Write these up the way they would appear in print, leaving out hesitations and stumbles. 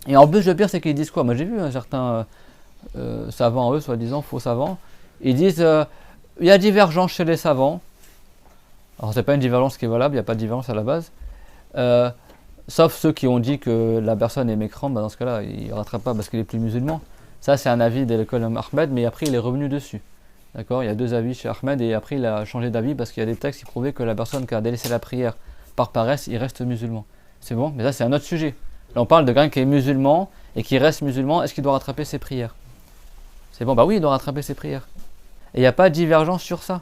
Et en plus, le pire, c'est qu'ils disent quoi? Moi, j'ai vu certains savants, eux, soi-disant faux savants, ils disent il y a divergence chez les savants. Alors, c'est pas une divergence qui est valable, il n'y a pas de divergence à la base. Euh, Sauf ceux qui ont dit que la personne est mécrant, bah dans ce cas-là, il ne rattrape pas parce qu'il est plus musulman. Ça, c'est un avis de l'école Ahmed, mais après, il est revenu dessus. D'accord. Il y a deux avis chez Ahmed et après, il a changé d'avis parce qu'il y a des textes qui prouvaient que la personne qui a délaissé la prière par paresse, il reste musulman. C'est bon, mais ça, c'est un autre sujet. Là, on parle de quelqu'un qui est musulman et qui reste musulman. Est-ce qu'il doit rattraper ses prières? C'est bon, bah oui, il doit rattraper ses prières. Et il n'y a pas de divergence sur ça.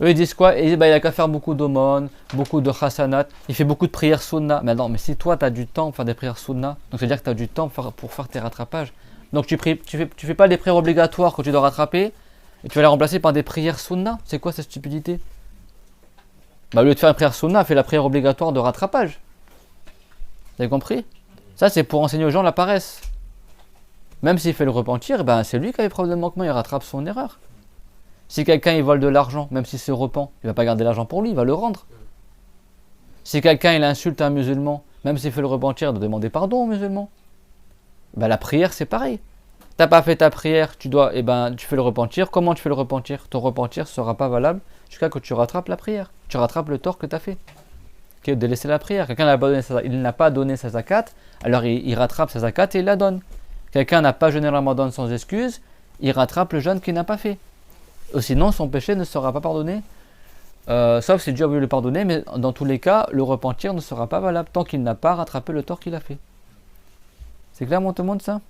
Eux, ils disent quoi? Ils disent, bah, il a qu'à faire beaucoup d'aumônes, beaucoup de chasanat, il fait beaucoup de prières sunna. Mais non, mais si toi, tu as du temps pour faire des prières sunna, donc c'est-à-dire que tu as du temps pour faire tes rattrapages. Donc tu fais pas des prières obligatoires que tu dois rattraper, et tu vas les remplacer par des prières sunna. C'est quoi cette stupidité? Bah, au lieu de faire une prière sunna, fais la prière obligatoire de rattrapage. Vous avez compris? Ça, c'est pour enseigner aux gens la paresse. Même s'il fait le repentir, ben, c'est lui qui a les preuves de manquement, il rattrape son erreur. Si quelqu'un il vole de l'argent, même s'il se repent, il ne va pas garder l'argent pour lui, il va le rendre. Si quelqu'un il insulte un musulman, même s'il fait le repentir, il doit demander pardon au musulman. Ben, la prière c'est pareil. T'as pas fait ta prière, tu fais le repentir. Comment tu fais le repentir? Ton repentir ne sera pas valable jusqu'à ce que tu rattrapes la prière. Tu rattrapes le tort que tu as fait. Qui est de laisser la prière. Quelqu'un n'a pas donné sa zakat, alors il rattrape sa zakat et il la donne. Quelqu'un n'a pas jeûné le ramadan sans excuse, il rattrape le jeûne qu'il n'a pas fait. Sinon, son péché ne sera pas pardonné, sauf si Dieu a voulu le pardonner, mais dans tous les cas, le repentir ne sera pas valable tant qu'il n'a pas rattrapé le tort qu'il a fait. C'est clair, mon tout le monde, ça?